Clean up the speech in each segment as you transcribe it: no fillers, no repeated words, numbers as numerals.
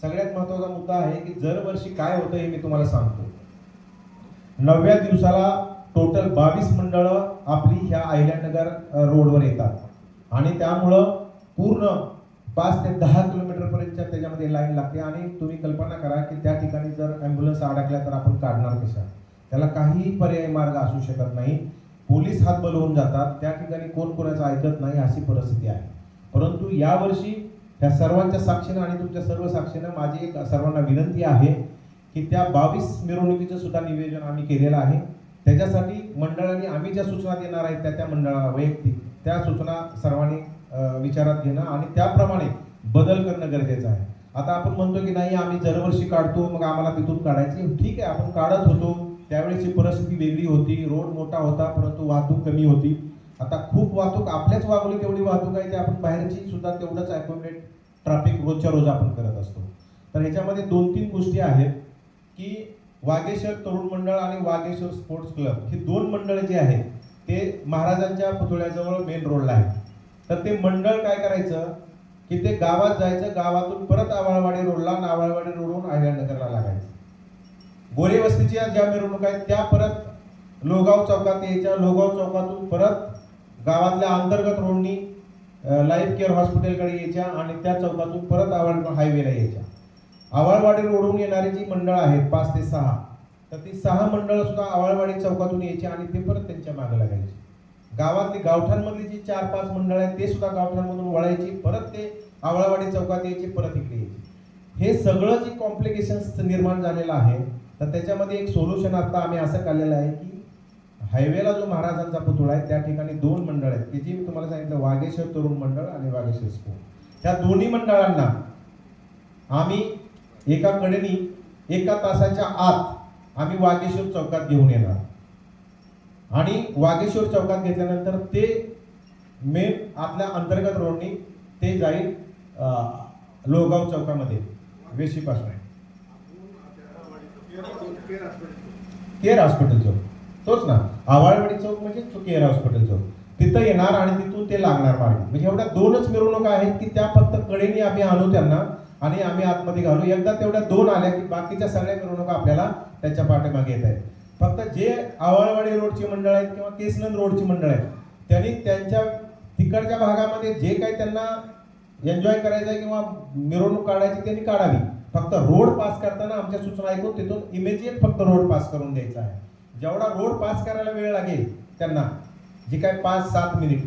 सगळ्यात महत्त्वाचा मुद्दा आहे की दरवर्षी काय होतं हे मी तुम्हाला सांगतो. 9व्या दिवसाला टोटल 22 मंडळं आपली ह्या अहिल्यानगर रोडवर येतात आणि त्यामुळं पूर्ण 5 ते 10 किलोमीटरपर्यंतच्या त्याच्यामध्ये लाईन लागते आणि तुम्ही कल्पना करा की त्या ठिकाणी जर ॲम्ब्युलन्स अडकल्या तर आपण काढणार कशा. त्याला काहीही पर्यायी मार्ग असू शकत नाही. पोलीस हातबल होऊन जातात, त्या ठिकाणी कोण कोणाचं ऐकत नाही अशी परिस्थिती आहे. परंतु यावर्षी ह्या सर्वांच्या साक्षीनं आणि तुमच्या सर्व साक्षीनं माझी एक सर्वांना विनंती आहे की त्या 22 मिरवणुकीचं सुद्धा नियोजन आम्ही केलेलं आहे. त्याच्यासाठी मंडळांनी आम्ही ज्या सूचना देणार आहेत त्या मंडळाला वैयक्तिक त्या सूचना सर्वांनी विचारात घेणं आणि त्याप्रमाणे बदल करणं गरजेचं आहे. आता आपण म्हणतो की नाही आम्ही दरवर्षी काढतो मग आम्हाला तिथून काढायची, ठीक आहे, आपण काढत होतो त्यावेळेची परिस्थिती वेगळी होती, रोड मोठा होता परंतु वाहतूक कमी होती. आता खूप वाहतूक आपल्याच वागवली तेवढी वाहतूक आहे, ते आपण बाहेरची सुद्धा तेवढंच ॲकोमोडेट ट्रॅफिक रोजच्या रोज आपण करत असतो. तर ह्याच्यामध्ये 2-3 गोष्टी आहेत की वागेश्वर तरुण मंडळ आणि वागेश्वर स्पोर्ट्स क्लब ही 2 मंडळ जे आहेत ते महाराजांच्या पुतळ्याजवळ मेन रोडला आहे. तर ते मंडळ काय करायचं की ते गावात जायचं, गावातून परत आवाळवाडी रोडला, आवाळवाडी रोडवरून अहिल्यानगरला लागायचं. गोरे वस्तीच्या ज्या मिरवणूक आहेत त्या परत लोगाव चौकात यायच्या, लोगाव चौकातून परत गावातल्या अंतर्गत रोडनी लाईफ केअर हॉस्पिटलकडे यायच्या आणि त्या चौकातून परत आवाळवाडी हायवेला यायच्या. आवाळवाडी रोडवरून येणारी जी मंडळ आहेत 5 ते 6, तर ती 6 मंडळ सुद्धा आवाळवाडी चौकातून यायची आणि ते परत त्यांच्या मागे लागायची. गावातली गावठांमधली जी 4-5 मंडळ आहेत ते सुद्धा गावठांमधून वळायची, परत ते आवाळवाडी चौकात यायची, परत इकडे यायची. हे सगळं जे कॉम्प्लिकेशन्स निर्माण झालेलं आहे तर त्याच्यामध्ये एक सोल्युशन आता आम्ही असं काढलेलं आहे की हायवेला जो महाराजांचा पुतळा आहे त्या ठिकाणी 2 मंडळ आहेत की जी मी तुम्हाला सांगितलं, वागेश्वर तरुण मंडळ आणि वागेश्वर स्पोर्ट. त्या दोन्ही मंडळांना आम्ही एका कडेनी 1 तासाच्या आत आम्ही वागेश्वर चौकात घेऊन येणार आणि वागेश्वर चौकात घेतल्यानंतर ते मेन आपल्या अंतर्गत रोडनी ते जाईल लोगाव चौकामध्ये वेशीपासून केअर हॉस्पिटल चौक, तोच ना आवाळवाडी चौक म्हणजे तो केअर हॉस्पिटल चौक, तिथं येणार आणि तिथून ते लागणार मार्ग. म्हणजे एवढ्या 2च मिरवणुका आहेत की त्या फक्त कडेनी आम्ही आणू त्यांना आणि आम्ही आतमध्ये घालू. एकदा तेवढ्या 2 आल्या की बाकीच्या सगळ्या मिरवणुका आपल्याला त्याच्या पाठीमागे येत आहेत. फक्त जे आवाळवाडी रोडची मंडळ आहेत किंवा केसनंद रोडची मंडळ आहेत त्यांनी त्यांच्या तिकडच्या भागामध्ये जे काही त्यांना एन्जॉय करायचं आहे किंवा मिरवणूक काढायची त्यांनी काढावी. फक्त रोड पास करताना आमच्या सूचना ऐकून तिथून इमिजिएट फक्त रोड पास करून द्यायचा आहे. जेवढा रोड पास करायला वेळ लागेल त्यांना, जे काय 5-7 मिनिट,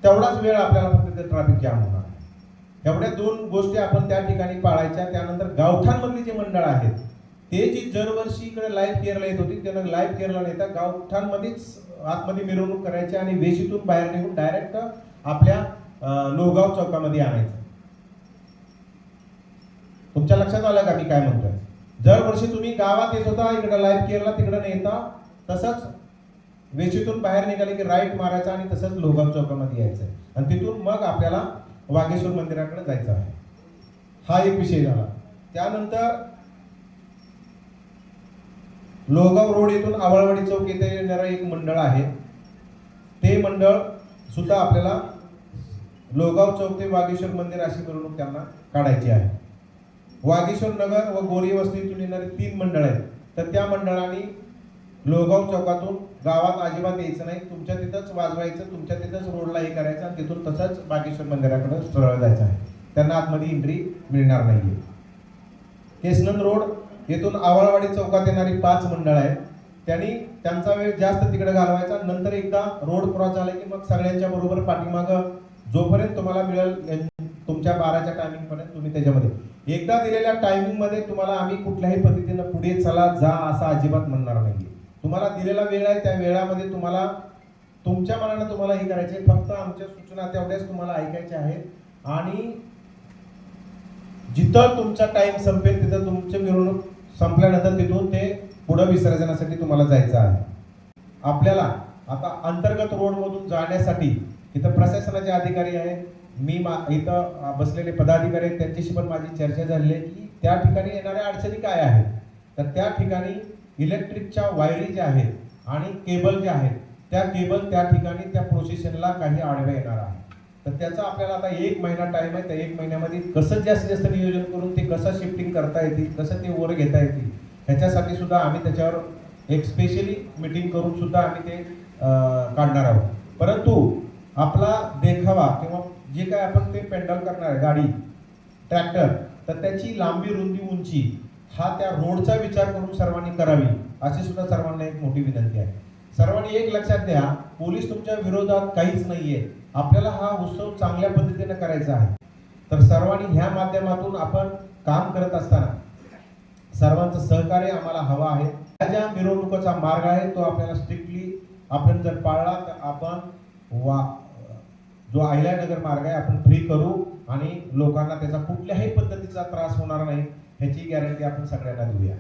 तेवढाच वेळ आपल्याला फक्त ते ट्रॅफिक जाम होणार आहे. एवढ्या 2 गोष्टी आपण त्या ठिकाणी पाळायच्या. त्यानंतर गावठांमधली जे मंडळ आहेत ते जी दरवर्षी इकडे लाईफ केअरला येत होती त्यांना लाईफ केअरला नेता गावठांमध्येच आतमध्ये मिरवणूक करायची आणि वेशीतून बाहेर निघून डायरेक्ट आपल्या लोगाव चौकामध्ये आणायचं. तुमच्या लक्षात आलं का मी काय म्हणतोय? दरवर्षी तुम्ही गावात येत होता इकडे लाईफ केअरला, तिकडे नेता, तसंच वेशीतून बाहेर निघाले की राईट मारायचा आणि तसंच लोगाव चौकामध्ये यायचं आणि तिथून मग आपल्याला वागेश्वर मंदिराकडे जायचं आहे. हा एक विषय झाला. त्यानंतर लोगाव रोड येथून आवाळवाडी चौक येथे येणारं एक मंडळ आहे, ते मंडळ सुद्धा आपल्याला लोगाव चौक ते वागेश्वर मंदिर अशी मिरवणूक त्यांना काढायची आहे. वागेश्वर नगर व गोरी वस्तीतून येणारे 3 मंडळ आहेत, तर त्या मंडळांनी लोगाव चौकातून गावात अजिबात यायचं नाही, तुमच्या तिथंच वाजवायचं, तुमच्या तिथंच रोडला हे करायचं आणि तिथून तसंच वागेश्वर मंदिराकडे सरळ जायचं आहे. त्यांना आतमध्ये एंट्री मिळणार नाहीये. केसनंद रोड येथून आवाळवाडी चौकात येणारी 5 मंडळ आहेत, त्यांनी त्यांचा वेळ जास्त तिकडे घालवायचा. नंतर एकदा रोड क्रॉस झाला की मग सगळ्यांच्या बरोबर पाठीमागं जोपर्यंत तुम्हाला मिळेल तुमच्या 12च्या टायमिंग पर्यंत तुम्ही त्याच्यामध्ये एकदा दिलेल्या टायमिंग मध्ये तुम्हाला आम्ही कुठल्याही पद्धतीनं पुढे चला जा असं अजिबात म्हणणार नाहीये. तुम्हाला दिलेला वेळ आहे त्या वेळामध्ये तुम्हाला तुमच्या मनानं तुम्हाला हे करायचे, फक्त आमच्या सूचना तेवढ्याच तुम्हाला ऐकायच्या आहेत आणि जिथं तुमचा टाइम संपेल तिथं तुमची मिरवणूक संपल्यानंतर तिथून ते पुढे विसर्जनासाठी तुम्हाला जायचं आहे. आपल्याला आता अंतर्गत रोडमधून जाण्यासाठी इथं प्रशासनाचे अधिकारी आहेत, मी इथं बसलेले पदाधिकारी आहेत, त्यांच्याशी पण माझी चर्चा झाली आहे की त्या ठिकाणी येणाऱ्या अडचणी काय आहेत. तर त्या ठिकाणी इलेक्ट्रिकच्या वायरी ज्या आहेत आणि केबल ज्या आहेत त्या केबल त्या ठिकाणी त्या प्रोसेशनला काही आडव्या येणार आहे. तर त्याचा आपल्याला आता 1 महिना टाइम आहे. त्या 1 महिन्यामध्ये कसं जास्तीत जास्त नियोजन करून ते कसं शिफ्टिंग करता येतील, कसं ते वर घेता येतील, ह्याच्यासाठी सुद्धा आम्ही त्याच्यावर एक स्पेशली मीटिंग करून सुद्धा आम्ही ते काढणार आहोत. परंतु आपला देखावा किंवा जे काय आपण ते पेंडल करणार आहे गाडी, ट्रॅक्टर, तर त्याची लांबी, रुंदी, उंची हा त्या रोडचा विचार करून सर्वांनी करावी, अशी सुद्धा सर्वांना एक मोठी विनंती आहे. सर्वांनी एक लक्षात घ्या, पोलीस तुमच्या विरोधात काहीच नाहीये. आपल्याला हा उत्सव चांगल्या पद्धतीने करायचा आहे. तर सर्वांनी ह्या माध्यमातून आपण काम करत असताना सर्वांचं सहकार्य आम्हाला हवं आहे. हा ज्या मिरवणुकीचा मार्ग आहे तो आपल्याला स्ट्रिक्टली आपण जर पाळला तर आपण जो अहिल्यानगर मार्ग आहे आपण फ्री करू आणि लोकांना त्याचा कुठल्याही पद्धतीचा त्रास होणार नाही ह्याची गॅरंटी आपण सगळ्यांना देऊया.